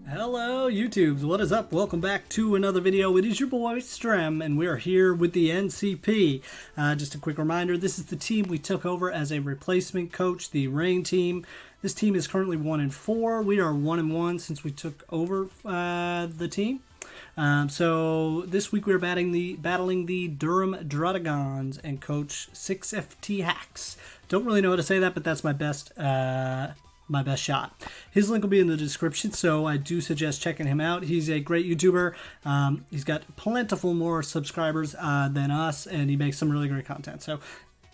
Hello YouTubes, what is up? Welcome back to another video. It is your boy Strem and we are here with the NCP. Just a quick reminder, this is the team we took over as a replacement coach, the Rain team. This team is currently 1-4. We are 1-1 since we took over the team. So this week we're battling the Durham Druddigons and coach SixFtHax. Don't really know how to say that, but that's my best shot. His link will be in the description, so I do suggest checking him out. He's a great YouTuber. He's got plentiful more subscribers than us, and he makes some really great content. So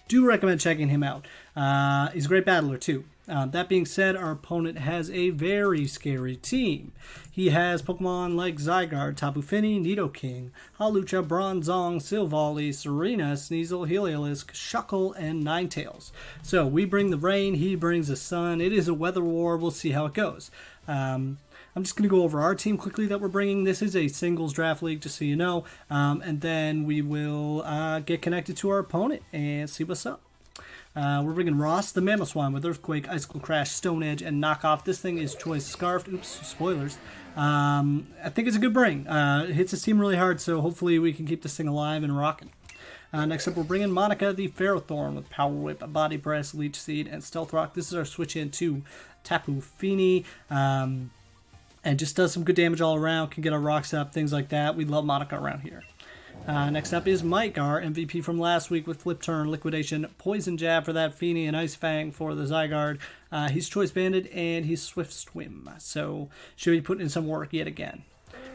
do recommend checking him out. He's a great battler too. That being said, our opponent has a very scary team. He has Pokemon like Zygarde, Tapu Fini, Nidoking, Hawlucha, Bronzong, Silvally, Serena, Sneasel, Heliolisk, Shuckle, and Ninetales. So we bring the rain, he brings the sun. It is a weather war. We'll see how it goes. I'm just going to go over our team quickly that we're bringing. This is a singles draft league, just so you know. And then we will get connected to our opponent and see what's up. We're bringing Ross, the Mamoswine, with Earthquake, Icicle Crash, Stone Edge, and Knockoff. This thing is Choice Scarfed. Oops, spoilers. I think it's a good bring. It hits his team really hard, so hopefully we can keep this thing alive and rocking. Next up, we're bringing Monica, the Ferrothorn, with Power Whip, Body Press, Leech Seed, and Stealth Rock. This is our switch in to Tapu Fini. And just does some good damage all around, can get our rocks up, things like that. We love Monica around here. Next up is Mike, our MVP from last week, with Flip Turn, Liquidation, Poison Jab for that Fini, and Ice Fang for the Zygarde. He's Choice Banded, and he's Swift Swim, so should be putting in some work yet again.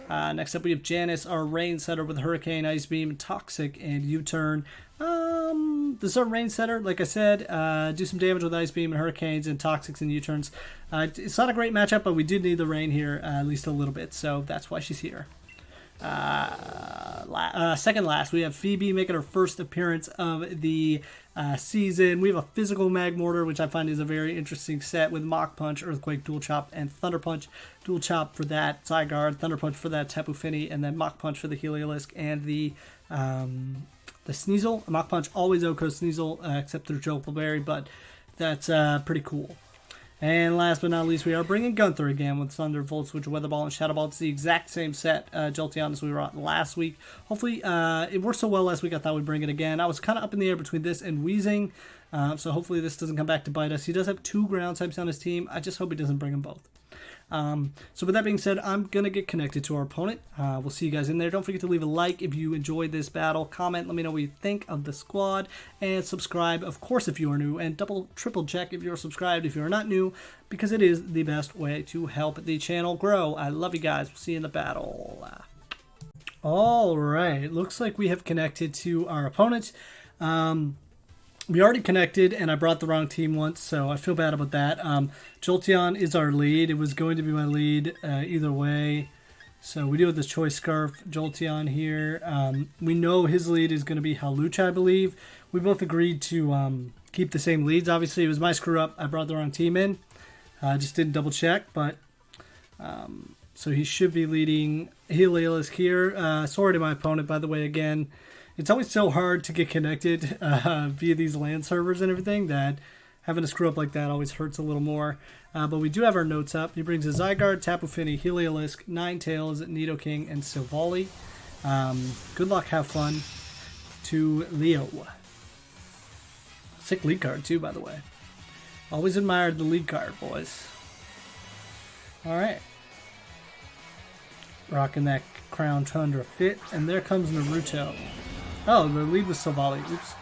Next up we have Janice, our Rain Setter, with Hurricane, Ice Beam, Toxic, and U-Turn. This is our Rain Setter, like I said, do some damage with Ice Beam and Hurricanes and Toxics and U-Turns. It's not a great matchup, but we did need the Rain here at least a little bit, so that's why she's here. Second last, we have Phoebe making her first appearance of the season. We have a physical Magmortar, which I find is a very interesting set, with Mach Punch, Earthquake, Dual Chop, and Thunder Punch. Dual Chop for that Zygarde, Thunder Punch for that Tapu Fini, and then Mach Punch for the Heliolisk and the Sneasel. Mach Punch always OHKO Sneasel, except through Jolteberry, but that's pretty cool. And last but not least, we are bringing Gunther again with Thunder, Volt Switch, Weather Ball, and Shadow Ball. It's the exact same set, Jolteon, as we were on last week. Hopefully, it worked so well last week, I thought we'd bring it again. I was kind of up in the air between this and Weezing, so hopefully this doesn't come back to bite us. He does have 2 ground types on his team. I just hope he doesn't bring them both. So with that being said, I'm going to get connected to our opponent. We'll see you guys in there. Don't forget to leave a like if you enjoyed this battle. Comment, let me know what you think of the squad. And subscribe, of course, if you are new. And triple check if you're subscribed if you're not new, because it is the best way to help the channel grow. I love you guys. We'll see you in the battle. Alright, looks like we have connected to our opponent. We already connected, and I brought the wrong team once, so I feel bad about that. Jolteon is our lead. It was going to be my lead either way. So we do have this Choice Scarf Jolteon here. We know his lead is going to be Hawlucha, I believe. We both agreed to keep the same leads. Obviously, it was my screw-up. I brought the wrong team in. I just didn't double-check, but... so he should be leading Heliolisk here. Sorry to my opponent, by the way, again. It's always so hard to get connected via these LAN servers and everything that having a screw up like that always hurts a little more. But we do have our notes up. He brings a Zygarde, Tapu Fini, Heliolisk, Ninetales, Nidoking, and Silvally. Good luck, have fun to Leo. Sick lead card too, by the way. Always admired the lead card, boys. Alright. Rocking that Crown Tundra fit, and there comes Naruto. Oh, the lead was Silvally. Oops.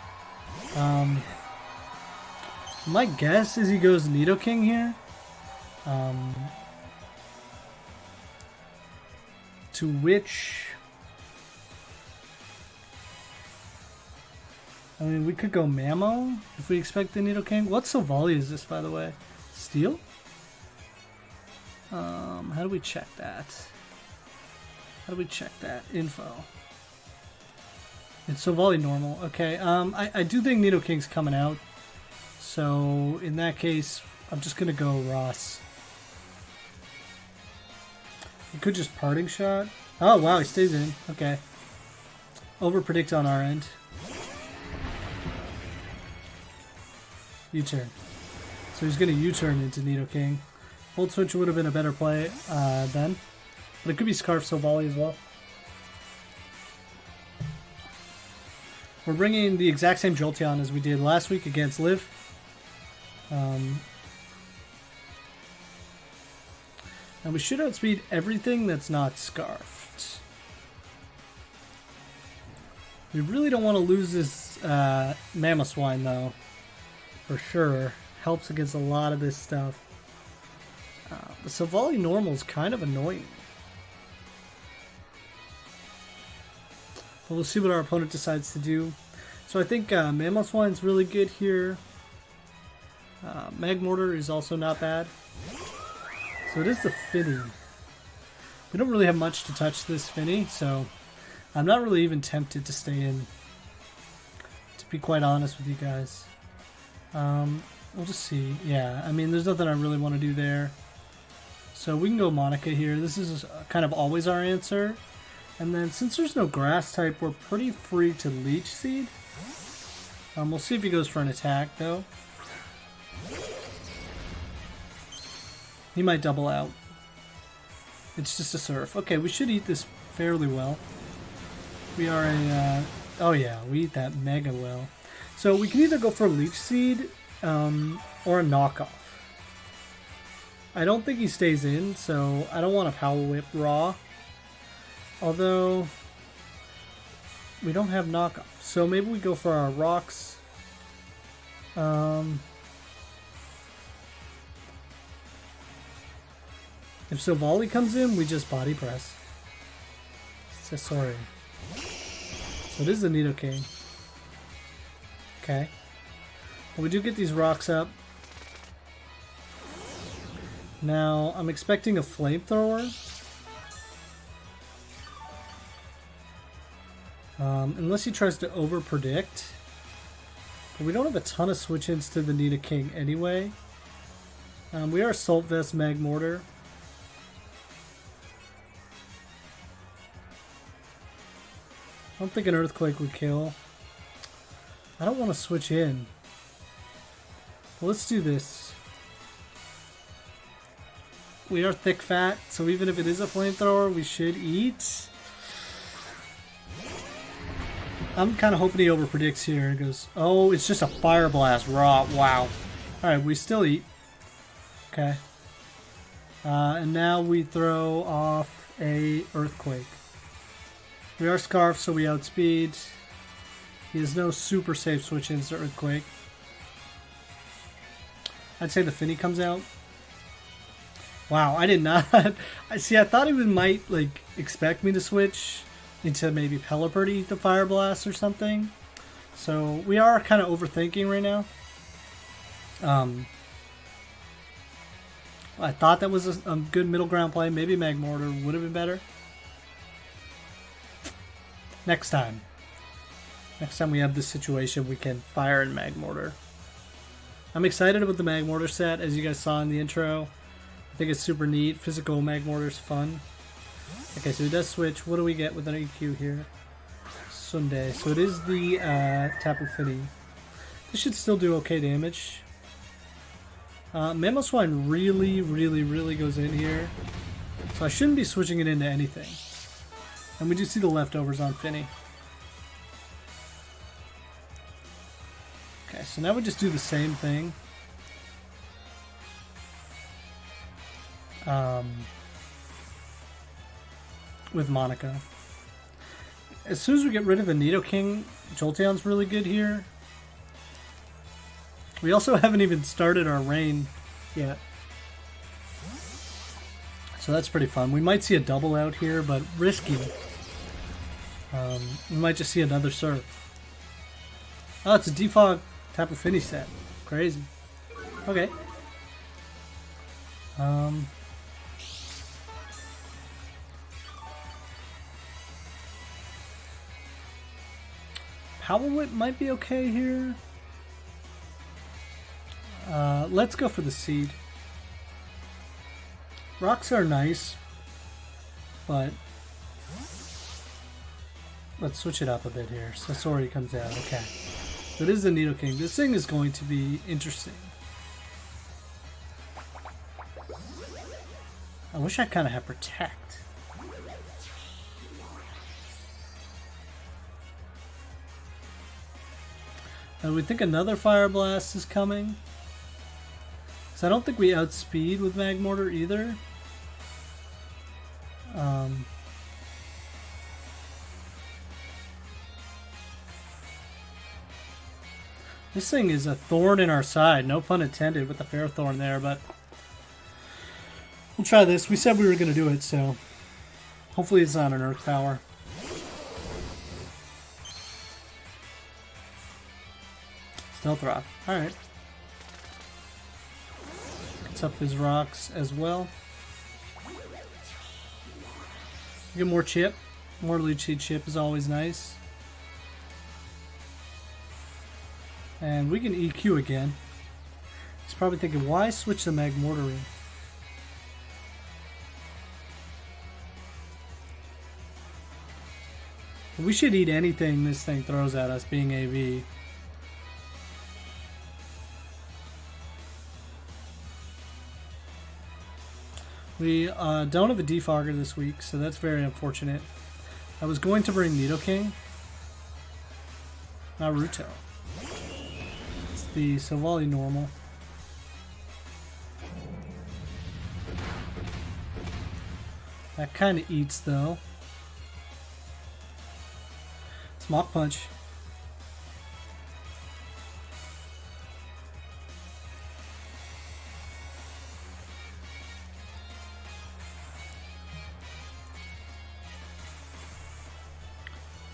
My guess is he goes Nidoking here. To which... I mean, we could go Mamo if we expect the Nidoking. What Silvally is this, by the way? Steel? How do we check that? How do we check that info? It's Silvally normal. Okay, I do think Nidoking's coming out. So, in that case, I'm just going to go Ross. He could just Parting Shot. Oh, wow, he stays in. Okay. Overpredict on our end. U-turn. So he's going to U-turn into Nidoking. Hold switch would have been a better play then. But it could be Scarf Silvally as well. We're bringing the exact same Jolteon as we did last week against Liv. And we should outspeed everything that's not Scarfed. We really don't want to lose this Mamoswine though. For sure. Helps against a lot of this stuff. The Silvally normal is kind of annoying. But we'll see what our opponent decides to do. So I think Mamoswine's really good here. Magmortar is also not bad. So it is the Finny. We don't really have much to touch this Finny, so I'm not really even tempted to stay in. To be quite honest with you guys. We'll just see. Yeah, I mean, there's nothing I really want to do there. So we can go Monica here. This is kind of always our answer. And then since there's no grass type, we're pretty free to Leech Seed. We'll see if he goes for an attack though. He might double out. It's just a Surf. Okay, we should eat this fairly well. We are a... oh yeah, we eat that mega well. So we can either go for a Leech Seed or a knockoff. I don't think he stays in, so I don't want to Power Whip raw. Although, we don't have knockoff. So maybe we go for our rocks. If Silvally comes in, we just body press. So sorry. So it is the Nidoking. Okay. Well, we do get these rocks up. Now, I'm expecting a Flamethrower. Unless he tries to over-predict. But we don't have a ton of switch-ins to the Nidoking anyway. We are Assault Vest Magmortar. I don't think an Earthquake would kill. I don't want to switch in. Well, let's do this. We are thick fat, so even if it is a Flamethrower, we should eat. I'm kind of hoping he overpredicts here and goes, oh, it's just a Fire Blast raw. Wow. Alright, we still eat. Okay. And now we throw off a Earthquake. We are Scarf, so we outspeed. He has no super safe switch-ins to Earthquake. I'd say the Finny comes out. Wow, I did not. See, I thought he might like expect me to switch into maybe Pelipper to eat the Fire Blast or something. So we are kind of overthinking right now. I thought that was a good middle ground play. Maybe Magmortar would have been better. Next time. Next time we have this situation, we can fire in Magmortar. I'm excited about the Magmortar set, as you guys saw in the intro. I think it's super neat. Physical Magmortar is fun. Okay, so he does switch. What do we get with an EQ here? Sunday. So it is the Tapu Fini. This should still do okay damage. Mamoswine really goes in here. So I shouldn't be switching it into anything. And we do see the leftovers on Finny. Okay, so now we just do the same thing. With Monica. As soon as we get rid of the Nidoking, Jolteon's really good here. We also haven't even started our rain yet. So that's pretty fun. We might see a double out here, but risky. We might just see another Surf. Oh, it's a Defog Tapu Fini set. Crazy. Okay. Power Whip might be okay here. Let's go for the Seed. Rocks are nice, but let's switch it up a bit here. Sasori comes out. Okay. So it is the Nidoking. This thing is going to be interesting. I wish I kind of had protect. We think another Fire Blast is coming. So I don't think we outspeed with Mag Mortar either. This thing is a thorn in our side. No pun intended with the fair thorn there, but we'll try this. We said we were going to do it, so hopefully it's not an Earth Power. Stealth Rock. Alright. Gets up his rocks as well. Get more chip. More Leech Seed chip is always nice. And we can EQ again. He's probably thinking, why switch the Mag Mortaring? We should eat anything this thing throws at us, being AV. We don't have a defogger this week, so that's very unfortunate. I was going to bring Nidoking. Naruto. It's the Silvally normal. That kind of eats, though. It's Mach Punch.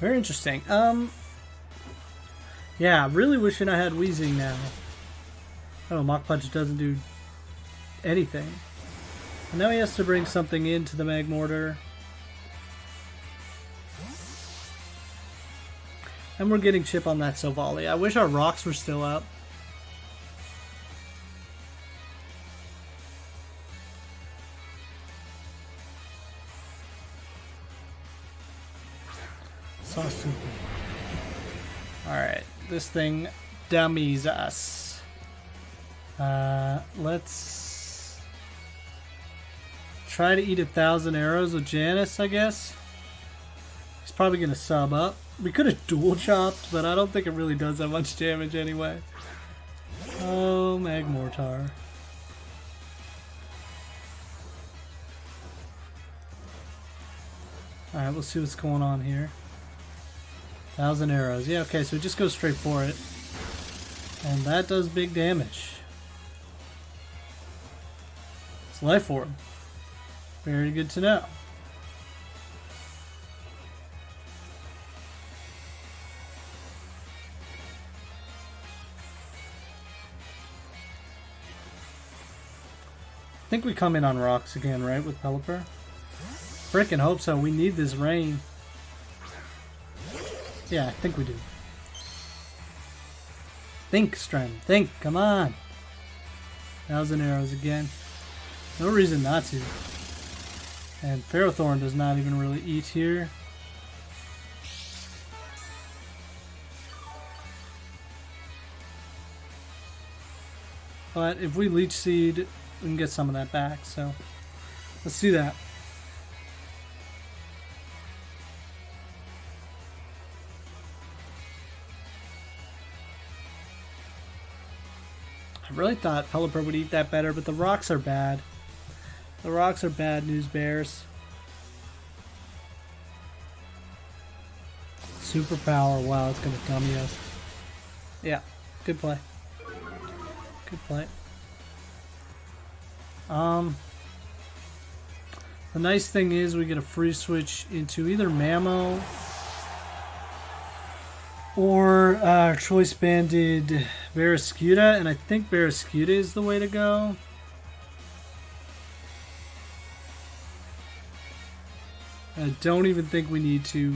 Very interesting. Yeah, really wishing I had Weezing now. Oh, Mach Punch doesn't do anything. And now he has to bring something into the Mag Mortar. And we're getting chip on that Silvally. I wish our rocks were still up. So stupid. Alright, this thing dummies us. Let's try to eat 1,000 arrows with Janice, I guess. He's probably going to sub up. We could have dual chopped, but I don't think it really does that much damage anyway. Oh, Mag Mortar. Alright, we'll see what's going on here. 1,000 arrows. Yeah, okay, so just go straight for it. And that does big damage. It's Life Orb. Very good to know. I think we come in on rocks again, right, with Pelipper? Frickin' hope so. We need this rain. Yeah, I think we do. Think, Strem. Think. Come on. 1,000 arrows again. No reason not to. And Ferrothorn does not even really eat here. But if we Leech Seed, we can get some of that back. So let's do that. I really thought Pelipper would eat that better, but the rocks are bad. The rocks are bad news bears. Superpower, wow, it's gonna dummy us. Yeah, good play. Good play. The nice thing is we get a free switch into either Mamo or choice banded Barrascuda, and I think Barrascuda is the way to go. I don't even think we need to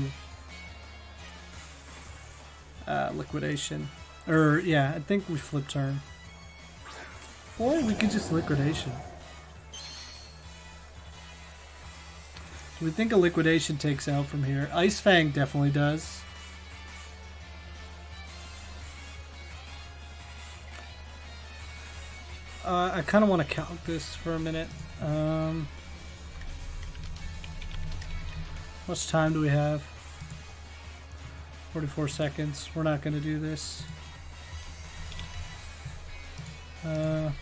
liquidation. Or yeah, I think we flip turn. Or we could just liquidation. Do we think a liquidation takes out from here? Ice Fang definitely does. I kind of want to calc this for a minute. How much time do we have? 44 seconds. We're not going to do this. Alright,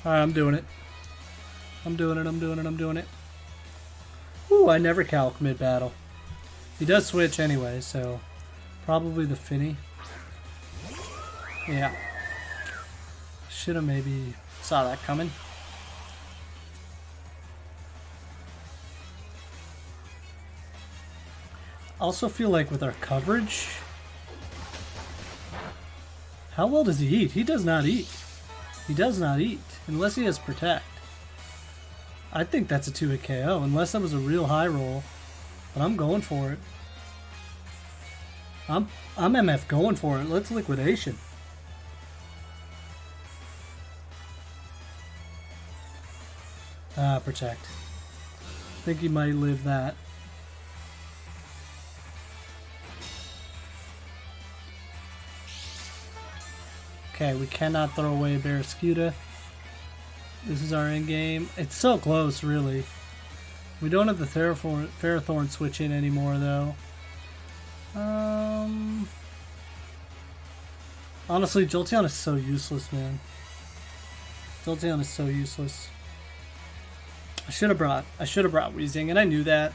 I'm doing it. I'm doing it. Ooh, I never calc mid-battle. He does switch anyway, so probably the Finny. Yeah. Should have maybe saw that coming. Also feel like with our coverage, how well does he eat? He does not eat. He does not eat unless he has protect. I think that's a 2-hit KO unless that was a real high roll, but I'm going for it. I'm MF going for it. Let's liquidation. Protect. I think he might live that. Okay, we cannot throw away Barraskewda. This is our end game. It's so close, really. We don't have the Ferrothorn switch in anymore, though. Honestly, Jolteon is so useless, man. Jolteon is so useless. I should have brought Weezing, and I knew that.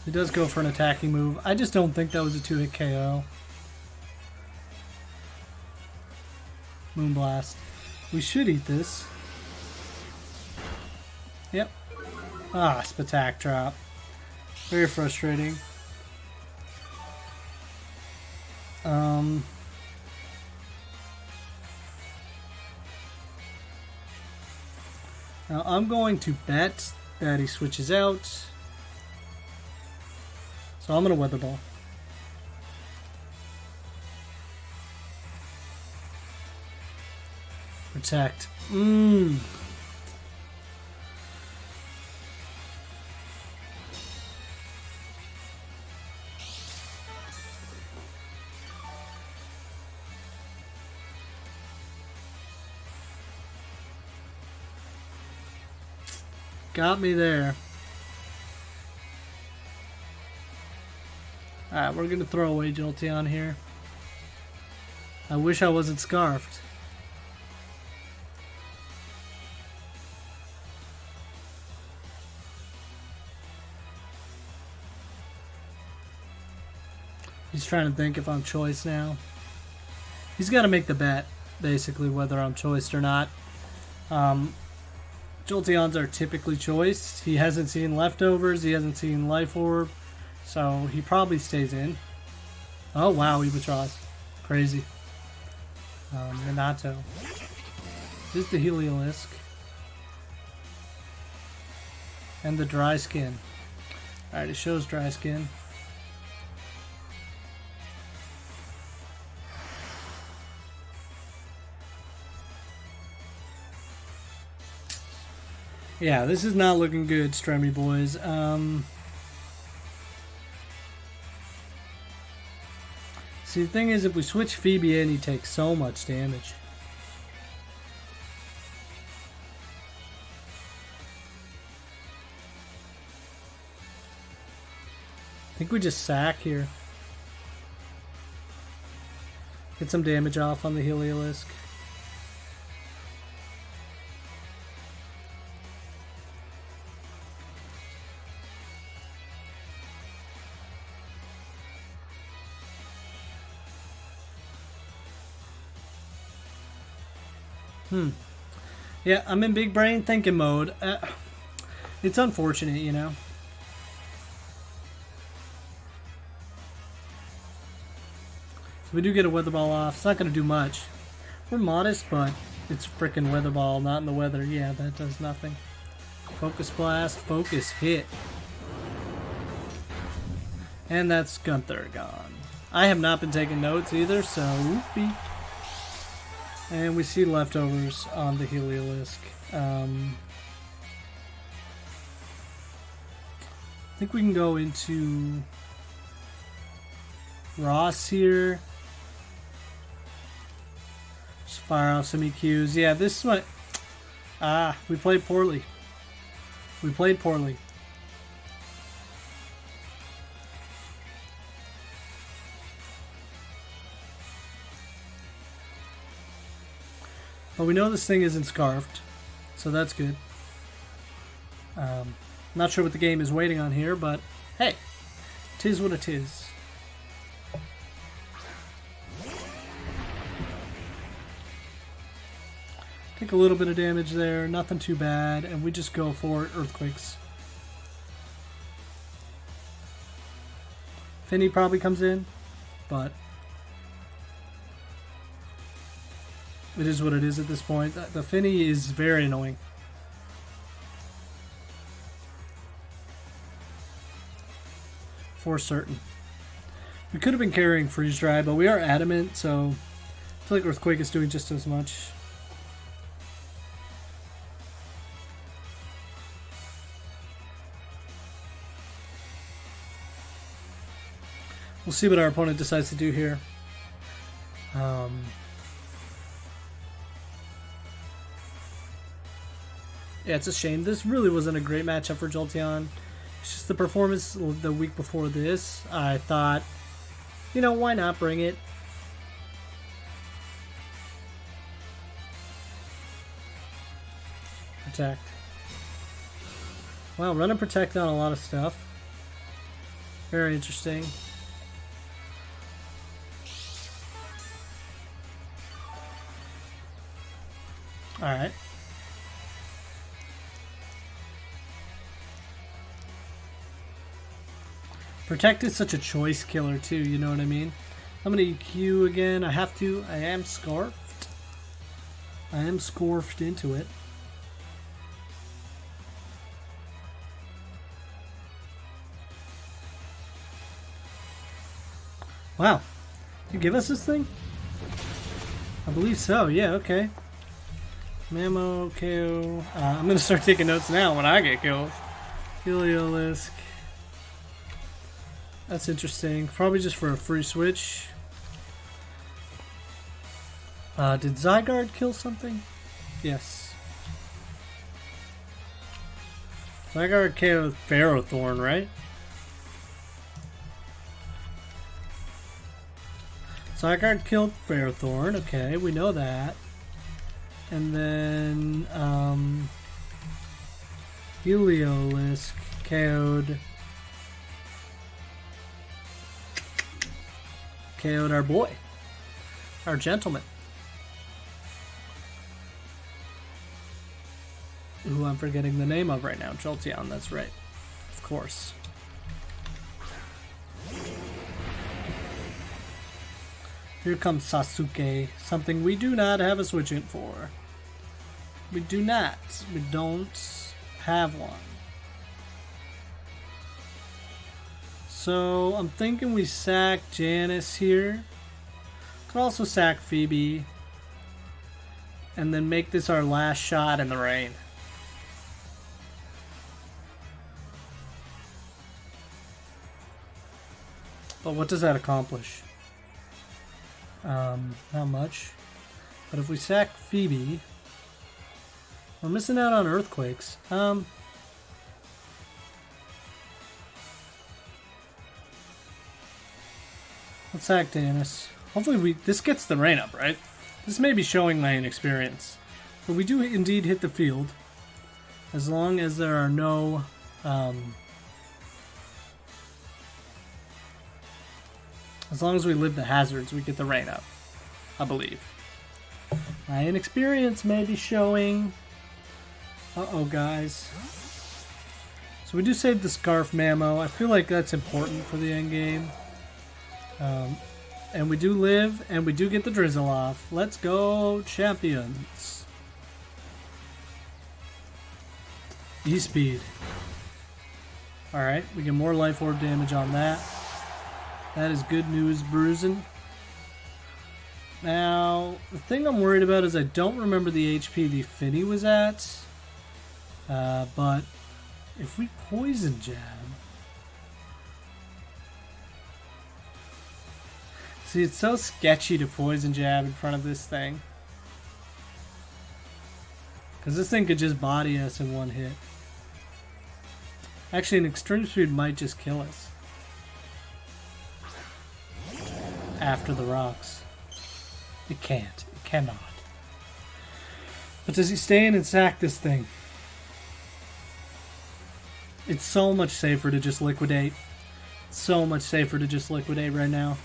He does go for an attacking move. I just don't think that was a 2-hit KO. Moonblast. We should eat this. Yep. Ah, SixFtHax drop. Very frustrating. Now I'm going to bet that he switches out. So I'm going to Weather Ball. Protect. Got me there. Alright, we're going to throw away Jolteon here. I wish I wasn't scarfed. He's trying to think if I'm choice now. He's got to make the bet, basically, whether I'm choiced or not. Jolteons are typically choiced. He hasn't seen Leftovers. He hasn't seen Life Orb. So he probably stays in. Oh, wow, he withdraws. Crazy. Minato. This is the Heliolisk. And the Dry Skin. Alright, it shows Dry Skin. Yeah, this is not looking good, Stremmy boys. See, the thing is, if we switch Phoebe in, he takes so much damage. I think we just sack here. Get some damage off on the Heliolisk. Yeah, I'm in big brain thinking mode. It's unfortunate, you know. So we do get a Weather Ball off. It's not going to do much. We're modest, but it's freaking Weather Ball, not in the weather. Yeah, that does nothing. Focus Blast, Focus Hit. And that's Gunther gone. I have not been taking notes either, so whoopee. And we see leftovers on the Heliolisk. I think we can go into Ross here. Just fire off some EQs. Yeah, this one. We played poorly. We played poorly. But we know this thing isn't scarfed, so that's good. Not sure what the game is waiting on here, but hey, 'tis what it is. Take a little bit of damage there, nothing too bad, and we just go for earthquakes. Finny probably comes in, but it is what it is at this point. The Finny is very annoying. For certain. We could have been carrying Freeze Dry, but we are adamant, so I feel like Earthquake is doing just as much. We'll see what our opponent decides to do here. Yeah, it's a shame. This really wasn't a great matchup for Jolteon. It's just the performance the week before this. I thought, you know, why not bring it? Protect. Wow, run and protect on a lot of stuff. Very interesting. Alright. Protect is such a choice killer too, you know what I mean? I'm gonna EQ again. I have to. I am scarfed. I am scarfed into it. Wow. You give us this thing? I believe so. Yeah, okay. Mamo, KO. I'm gonna start taking notes now when I get kills. Heliolisk. That's interesting. Probably just for a free switch. Did Zygarde kill something? Yes. Zygarde KO'd Ferrothorn, right? Zygarde killed Ferrothorn. Okay, we know that. And then Heliolisk KO'd our boy, our gentleman, who I'm forgetting the name of right now. Jolteon, that's right, of course. Here comes Sasuke, something we do not have a switch in for. We do not. We don't have one. So I'm thinking we sack Janice here. Could also sack Phoebe. And then make this our last shot in the rain. But what does that accomplish? Not much. But if we sack Phoebe, we're missing out on earthquakes. Let's sack Janice. Hopefully this gets the rain up, right? This may be showing my inexperience. But we do indeed hit the field. As long as there are no as long as we live the hazards, we get the rain up, I believe. My inexperience may be showing. Uh-oh, guys. So we do save the Scarf Mamo. I feel like that's important for the end game. And we do live, and we do get the Drizzle off. Let's go, champions. E-Speed. Alright, we get more Life Orb damage on that. That is good news, bruising. Now, the thing I'm worried about is I don't remember the HP the Finny was at. But if we poison jab... See, it's so sketchy to poison jab in front of this thing. Because this thing could just body us in one hit. Actually, an extreme speed might just kill us. After the rocks. It can't. It cannot. But does he stay in and sack this thing? It's so much safer to just liquidate. So much safer to just liquidate right now.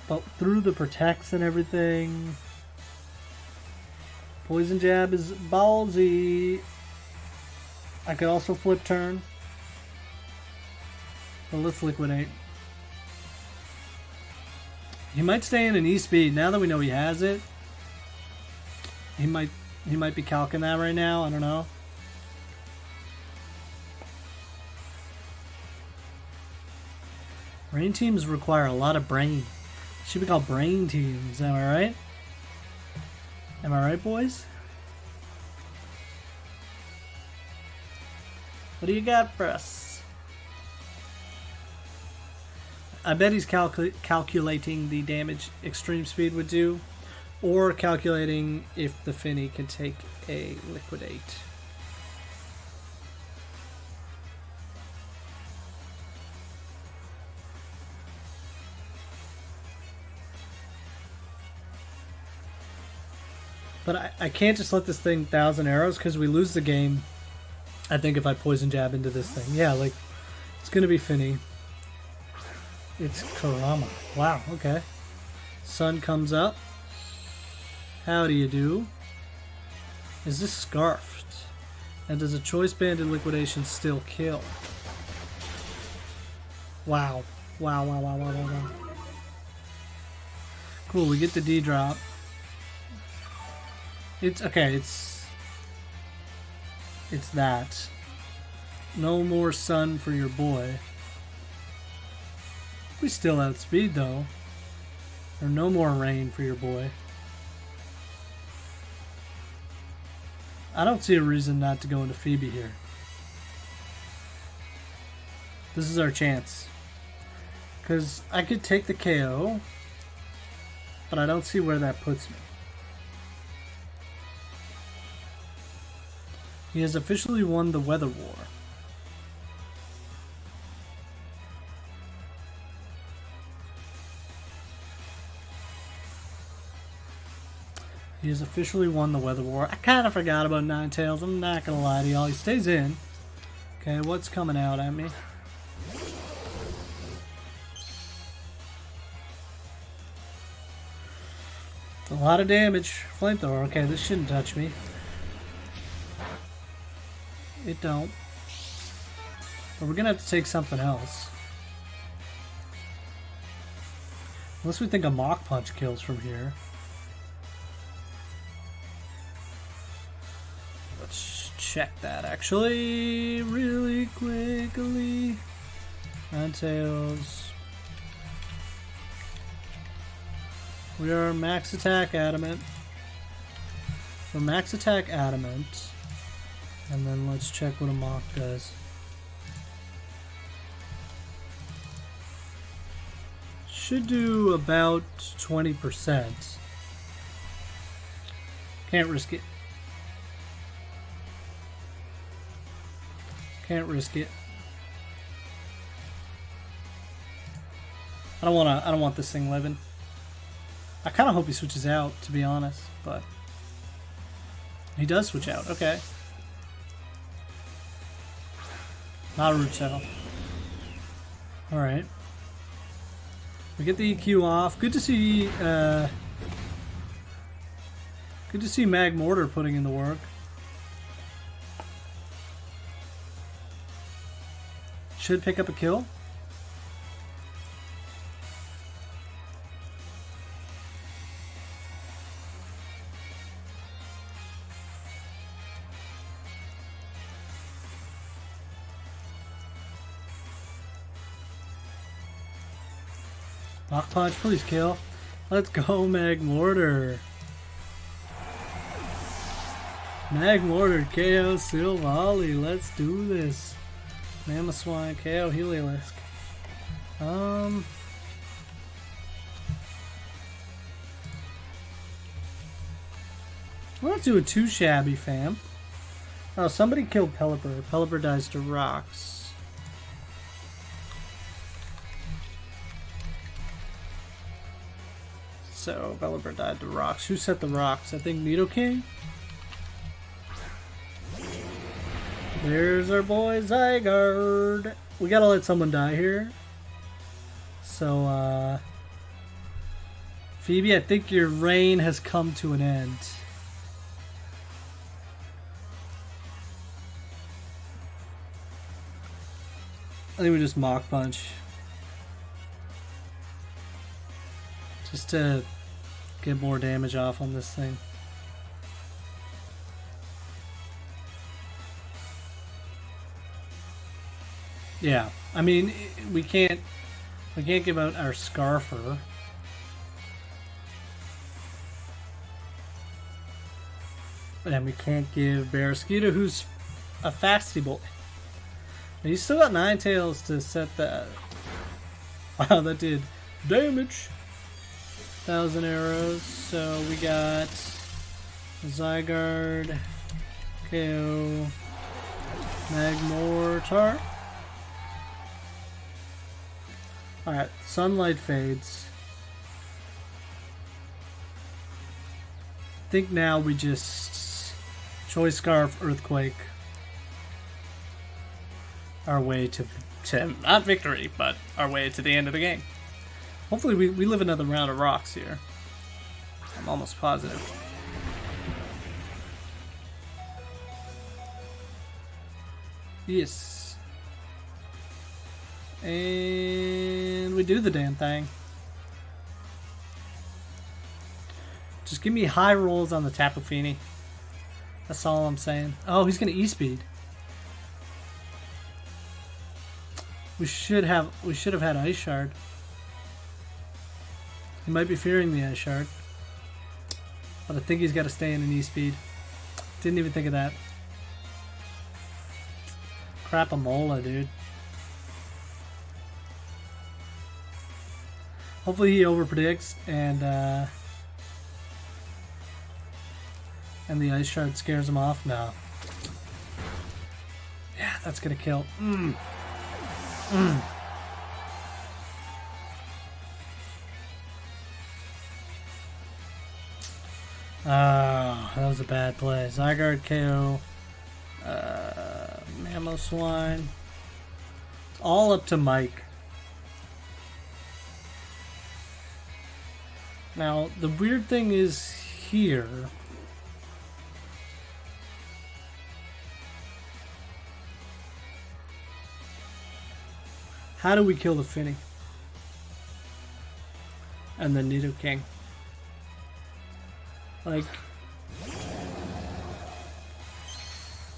But through the protects and everything... Poison jab is ballsy. I could also flip turn. But let's liquidate. He might stay in an E speed. Now that we know he has it, he might be calcing that right now. I don't know. Rain teams require a lot of brain. Should be called brain teams. Am I right? Am I right, boys? What do you got for us? I bet he's calculating the damage extreme speed would do, or calculating if the Finny can take a liquidate. But I can't just let this thing 1,000 arrows because we lose the game. I think if I poison jab into this thing. Yeah, like, it's going to be Finny. It's Karama. Wow, okay. Sun comes up. How do you do? Is this Scarfed? And does a Choice Banded Liquidation still kill? Wow. Wow, wow, wow, wow, wow, wow. Cool, we get the D drop. It's okay, it's that. No more sun for your boy. We still outspeed though. Or no more rain for your boy. I don't see a reason not to go into Phoebe here. This is our chance. Because I could take the KO, but I don't see where that puts me. He has officially won the weather war. He has officially won the weather war. I kind of forgot about Ninetales. I'm not going to lie to y'all. He stays in. Okay, what's coming out at me? A lot of damage. Flamethrower. Okay, this shouldn't touch me. It don't. But we're going to have to take something else. Unless we think a Mach Punch kills from here. Let's check that actually really quickly. Ninetales. We are max attack adamant. We're max attack adamant. And then let's check what a Mach does. Should do about 20%. Can't risk it. Can't risk it. I don't want this thing living. I kind of hope he switches out, to be honest, but he does switch out. Okay. Not a root cell. Alright. We get the EQ off. Good to see Mag Mortar putting in the work. Should pick up a kill. Rock Punch, please kill. Let's go, Mag Mortar. Mag Mortar, KO Silvally. Let's do this. Mamoswine, KO Heliolisk. Let's do a 2 shabby, fam. Oh, somebody killed Pelipper. Pelipper dies to rocks. So, Pelipper died to rocks. Who set the rocks? I think Nidoking? There's our boy Zygarde. We gotta let someone die here. So, Phoebe, I think your reign has come to an end. I think we just Mach Punch. Just to get more damage off on this thing. Yeah, I mean, we can't give out our Scarfer. And we can't give Barraskewda, who's a fasty boy. And he's still got Ninetales to set that. Wow, that did damage. 1,000 arrows. So we got Zygarde, KO, Magmortar. Alright, sunlight fades. I think now we just Choice Scarf, Earthquake. Our way to not victory, but our way to the end of the game. Hopefully we live another round of rocks here. I'm almost positive. Yes. And we do the damn thing. Just give me high rolls on the Tapu Fini. That's all I'm saying. Oh, he's gonna E-Speed. We should have had Ice Shard. He might be fearing the Ice Shard. But I think he's got to stay in an E-Speed. Didn't even think of that. Crapamola, dude. Hopefully he overpredicts and the Ice Shard scares him off. No. Yeah, that's gonna kill. Oh, that was a bad play. Zygarde KO. Mamoswine. It's all up to Mike. Now, the weird thing is here. How do we kill the Finny? And the Nidoking? Like,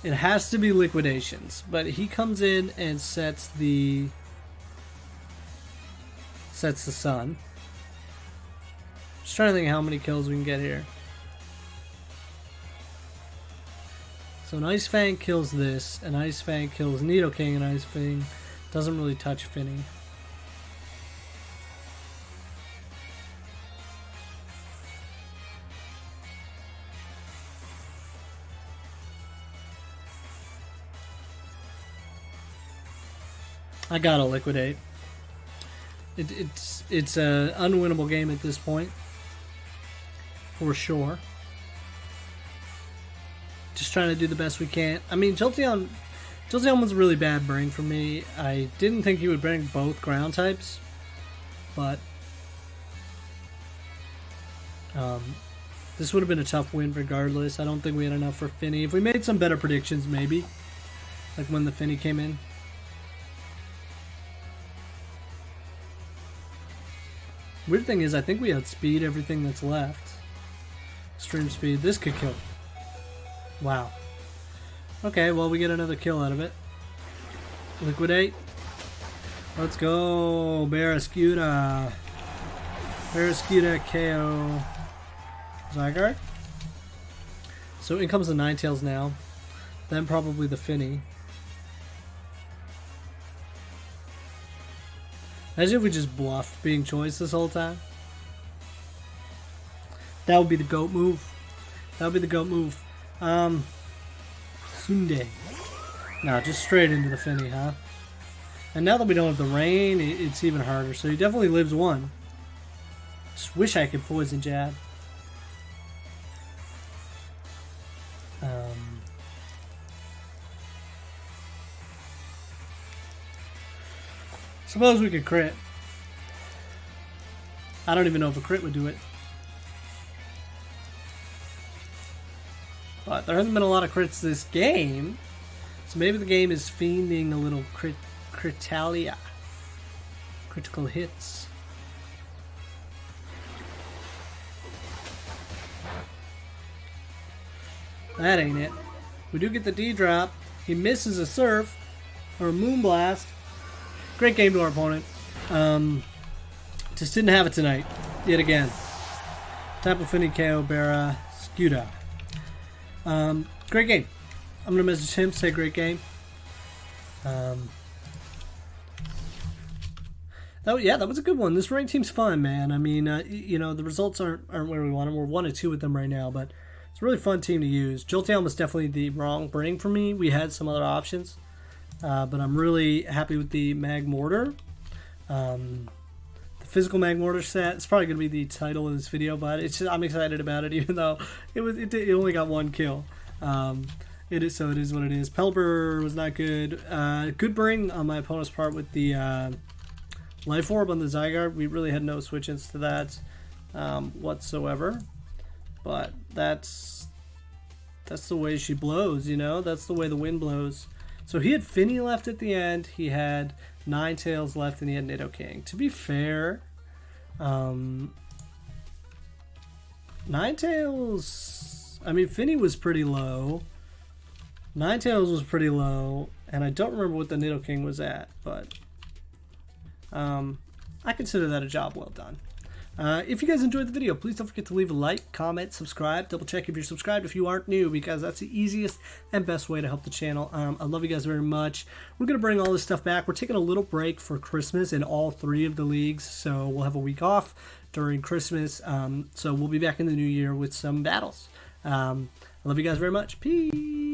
it has to be liquidations, but he comes in and sets the sun. Just trying to think how many kills we can get here. So an Ice Fang kills this, an Ice Fang kills Nidoking, and Ice Fang doesn't really touch Finny. I gotta liquidate. It's an unwinnable game at this point, for sure. Just trying to do the best we can. I mean, Jolteon was a really bad brain for me. I didn't think he would bring both ground types, but this would have been a tough win regardless. I don't think we had enough for Finny. If we made some better predictions, maybe, like when the Finny came in. Weird thing is, I think we outspeed everything that's left. Stream speed. This could kill. Wow. Okay, well, we get another kill out of it. Liquidate. Let's go, Barraskewda. Barraskewda, KO, Zygarde. So in comes the Ninetales now. Then probably the Finny. Imagine if we just bluffed being choice this whole time. That would be the GOAT move. That would be the GOAT move. Sunday. No, just straight into the Finny, huh? And now that we don't have the rain, it's even harder. So he definitely lives one. Just wish I could poison jab. Suppose we could crit. I don't even know if a crit would do it. But there hasn't been a lot of crits this game. So maybe the game is fiending a little critalia. Critical hits. That ain't it. We do get the D drop. He misses a surf or a moonblast. Great game to our opponent. Just didn't have it tonight. Yet again. Tapu Fini, KO, Barraskewda. Great game. I'm going to message him, say great game. That was a good one. This ranked team's fun, man. I mean, you know, the results aren't where we want them. We're 1-2 with them right now, but it's a really fun team to use. Jolteon was definitely the wrong bring for me. We had some other options. But I'm really happy with the Magmortar. The physical Magmortar set. It's probably going to be the title of this video, but it's just, I'm excited about it, even though it only got one kill. It is what it is. Pelipper was not good. Good bring on my opponent's part with the Life Orb on the Zygarde. We really had no switch-ins to that whatsoever. But that's the way she blows, you know? That's the way the wind blows. So he had Finny left at the end, he had Ninetales left, and he had Nidoking. To be fair, Ninetales, I mean, Finny was pretty low, Ninetales was pretty low, and I don't remember what the Nidoking was at, but I consider that a job well done. If you guys enjoyed the video, please don't forget to leave a like, comment, subscribe. Double check if you're subscribed if you aren't new, because that's the easiest and best way to help the channel. I love you guys very much. We're going to bring all this stuff back. We're taking a little break for Christmas in all 3 of the leagues, so we'll have a week off during Christmas. So we'll be back in the new year with some battles. I love you guys very much. Peace.